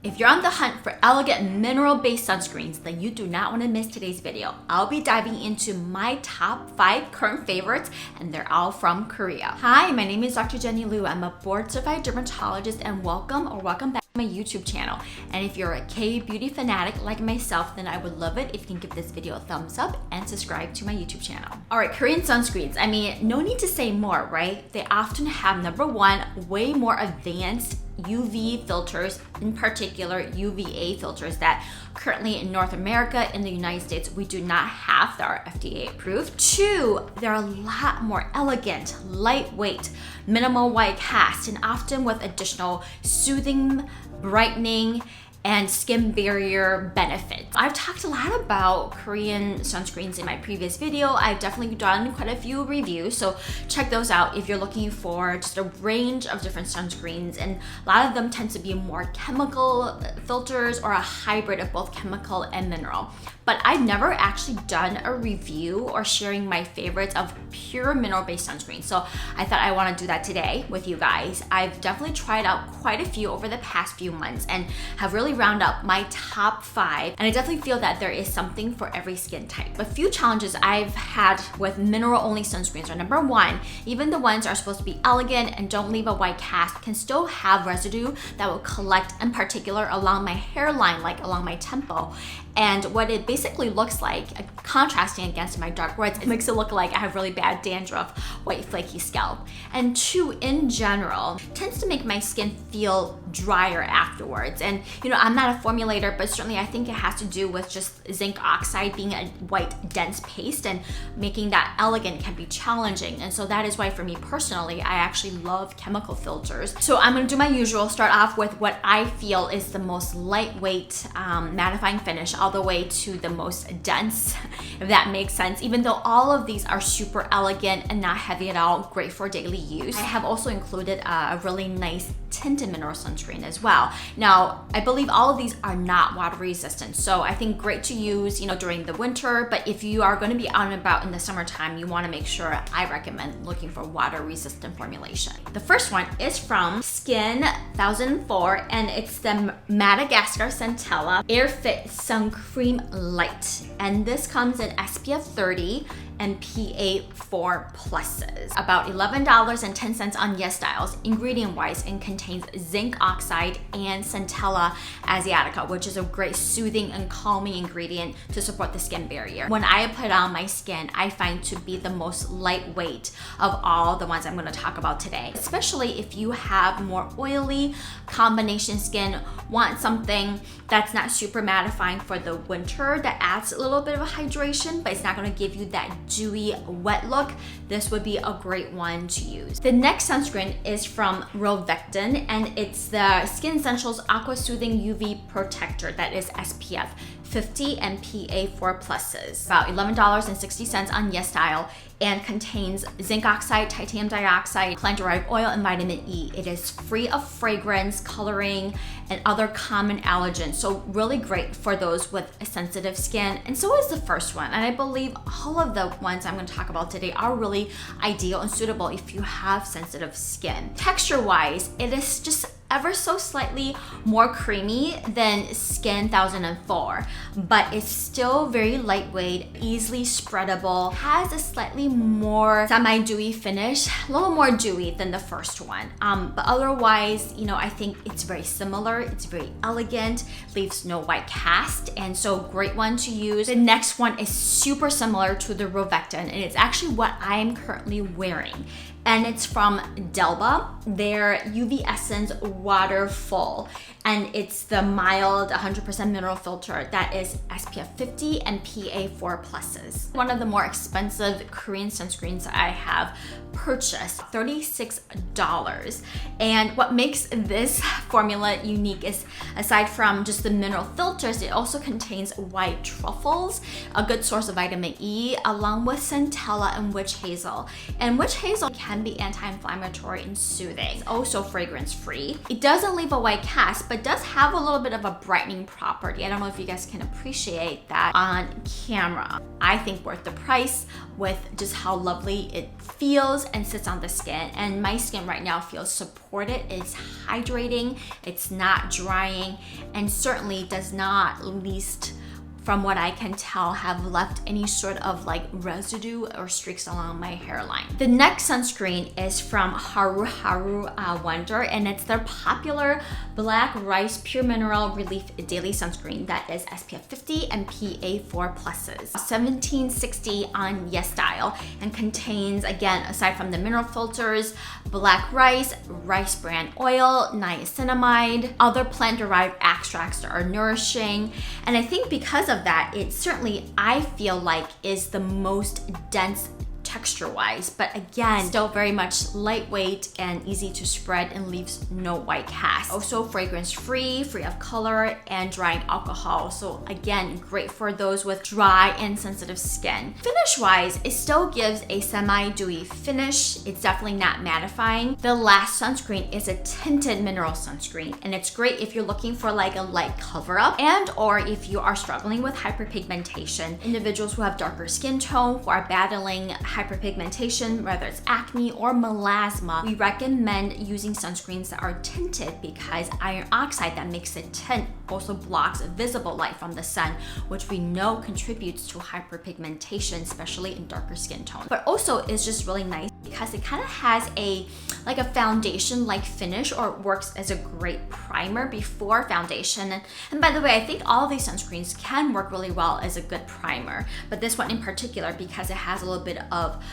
If you're on the hunt for elegant mineral-based sunscreens, then you do not want to miss today's video. I'll be diving into my top 5 current favorites, and they're all from Korea. Hi, my name is Dr. Jenny Liu. I'm a board-certified dermatologist, and welcome back to my YouTube channel. And if you're a K-beauty fanatic like myself, then I would love it if you can give this video a thumbs up and subscribe to my YouTube channel. All right, Korean sunscreens. I mean, no need to say more, right? They often have, number one, way more advanced UV filters, in particular UVA filters that currently in North America, in the United States, we do not have that are FDA approved. 2, they're a lot more elegant, lightweight, minimal white cast, and often with additional soothing, brightening, and skin barrier benefits. I've talked a lot about Korean sunscreens in my previous video. I've definitely done quite a few reviews, so check those out if you're looking for just a range of different sunscreens. And a lot of them tend to be more chemical filters or a hybrid of both chemical and mineral. But I've never actually done a review or sharing my favorites of pure mineral-based sunscreen. So I thought I want to do that today with you guys. I've definitely tried out quite a few over the past few months and have really round up my top 5. And I definitely feel that there is something for every skin type. A few challenges I've had with mineral-only sunscreens are, number 1, even the ones that are supposed to be elegant and don't leave a white cast can still have residue that will collect, in particular along my hairline, like along my temple. And what it basically looks like, contrasting against my dark reds, it makes it look like I have really bad dandruff, white flaky scalp. And 2, in general, tends to make my skin feel drier afterwards. And you know, I'm not a formulator, but certainly I think it has to do with just zinc oxide being a white dense paste, and making that elegant can be challenging. And so that is why for me personally, I actually love chemical filters. So I'm gonna do my usual, start off with what I feel is the most lightweight mattifying finish, all the way to the most dense, if that makes sense. Even though all of these are super elegant and not heavy at all, great for daily use. I have also included a really nice tinted mineral sunscreen as well. Now, I believe all of these are not water resistant, so I think great to use, you know, during the winter. But if you are going to be out and about in the summertime, you want to make sure, I recommend looking for water resistant formulation. The first one is from Skin 1004, and it's the Madagascar Centella Air Fit Sun Cream Light, and this comes in SPF 30 and PA4 pluses. About $11.10 on YesStyles. Ingredient wise, it contains zinc oxide and Centella asiatica, which is a great soothing and calming ingredient to support the skin barrier. When I put it on my skin, I find to be the most lightweight of all the ones I'm going to talk about today. Especially if you have more oily combination skin, want something that's not super mattifying for the winter, that adds a little bit of a hydration, but it's not going to give you that dewy, wet look, this would be a great one to use. The next sunscreen is from Rovectin, and it's the Skin Essentials Aqua Soothing UV Protector that is SPF 50 and PA4 pluses. About $11.60 on YesStyle, and contains zinc oxide, titanium dioxide, plant-derived oil, and vitamin E. It is free of fragrance, coloring, and other common allergens. So really great for those with a sensitive skin. And so is the first one. And I believe all of the ones I'm going to talk about today are really ideal and suitable if you have sensitive skin. Texture-wise, it is just ever so slightly more creamy than Skin 1004, but it's still very lightweight, easily spreadable, has a slightly more semi-dewy finish, a little more dewy than the first one. But otherwise, you know, I think it's very similar, it's very elegant, leaves no white cast, and so great one to use. The next one is super similar to the Rovectin, and it's actually what I'm currently wearing. And it's from Delba, their UV Essence Waterful. And it's the mild 100% mineral filter that is SPF 50 and PA4 pluses. One of the more expensive Korean sunscreens I have purchased, $36. And what makes this formula unique is, aside from just the mineral filters, it also contains white truffles, a good source of vitamin E, along with Centella and witch hazel. And witch hazel can be anti-inflammatory and soothing. It's also fragrance free. It doesn't leave a white cast, but but does have a little bit of a brightening property. I don't know if you guys can appreciate that on camera. I think worth the price with just how lovely it feels and sits on the skin. And my skin right now feels supported. It's hydrating, it's not drying, and certainly does not, at least from what I can tell, have left any sort of like residue or streaks along my hairline. The next sunscreen is from Haru Haru Wonder, and it's their popular Black Rice Pure Mineral Relief Daily Sunscreen that is SPF 50 and PA4 pluses. $17.60 on YesStyle, and contains, again, aside from the mineral filters, black rice, rice bran oil, niacinamide, other plant-derived extracts that are nourishing. And I think because of that, it certainly, I feel like, is the most dense texture-wise, but again, still very much lightweight and easy to spread and leaves no white cast. Also fragrance-free, free of color and drying alcohol. So again, great for those with dry and sensitive skin. Finish-wise, it still gives a semi-dewy finish. It's definitely not mattifying. The last sunscreen is a tinted mineral sunscreen, and it's great if you're looking for like a light cover-up, and or if you are struggling with hyperpigmentation. Individuals who have darker skin tone, who are battling hyperpigmentation, whether it's acne or melasma, we recommend using sunscreens that are tinted because iron oxide that makes it tint also blocks visible light from the sun, which we know contributes to hyperpigmentation, especially in darker skin tone. But also it's just really nice because it kind of has a like a foundation-like finish, or works as a great primer before foundation. And by the way, I think all of these sunscreens can work really well as a good primer, but this one in particular, because it has a little bit of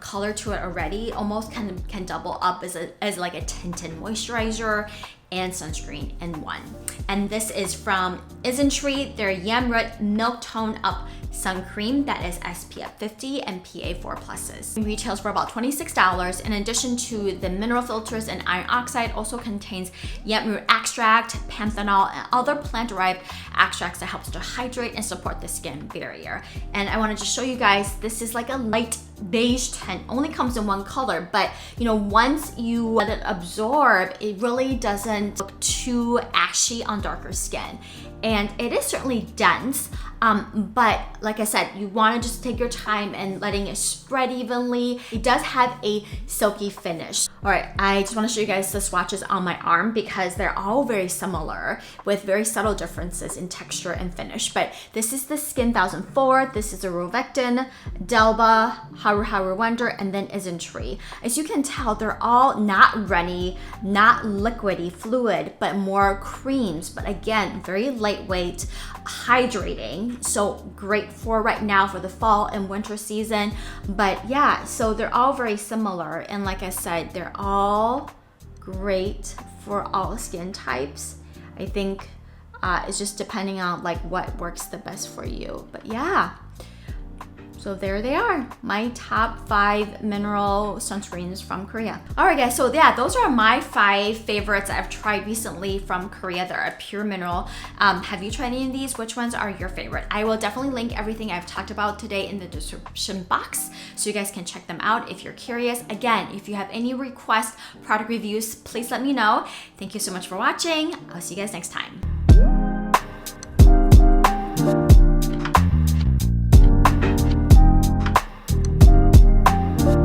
color to it already, almost can double up as like a tinted moisturizer and sunscreen in one. And this is from Isntree, their Yam Root Milk Tone Up Sun Cream that is SPF 50 and PA4 pluses. It retails for about $26. In addition to the mineral filters and iron oxide, also contains yam root extract, panthenol, and other plant-derived extracts that helps to hydrate and support the skin barrier. And I want to just show you guys, this is like a light beige tint, only comes in one color, but you know, once you let it absorb, it really doesn't look too ashy on darker skin. And it is certainly dense, but like I said, you want to just take your time and letting it spread evenly. It does have a silky finish. All right, I just want to show you guys the swatches on my arm because they're all very similar with very subtle differences in texture and finish. But this is the Skin 1004, this is a Rovectin, Delba, Haru Haru Wonder, and then Isntree. As you can tell, they're all not runny, not liquidy fluid, but more creams. But again, very lightweight, hydrating. So great for right now for the fall and winter season. But yeah, so they're all very similar. And like I said, they're all great for all skin types. I think it's just depending on like what works the best for you. But yeah. So there they are, my top 5 mineral sunscreens from Korea. All right guys, so yeah, those are my 5 favorites I've tried recently from Korea that are pure mineral. Have you tried any of these? Which ones are your favorite? I will definitely link everything I've talked about today in the description box so you guys can check them out if you're curious. Again, if you have any requests, product reviews, please let me know. Thank you so much for watching. I'll see you guys next time.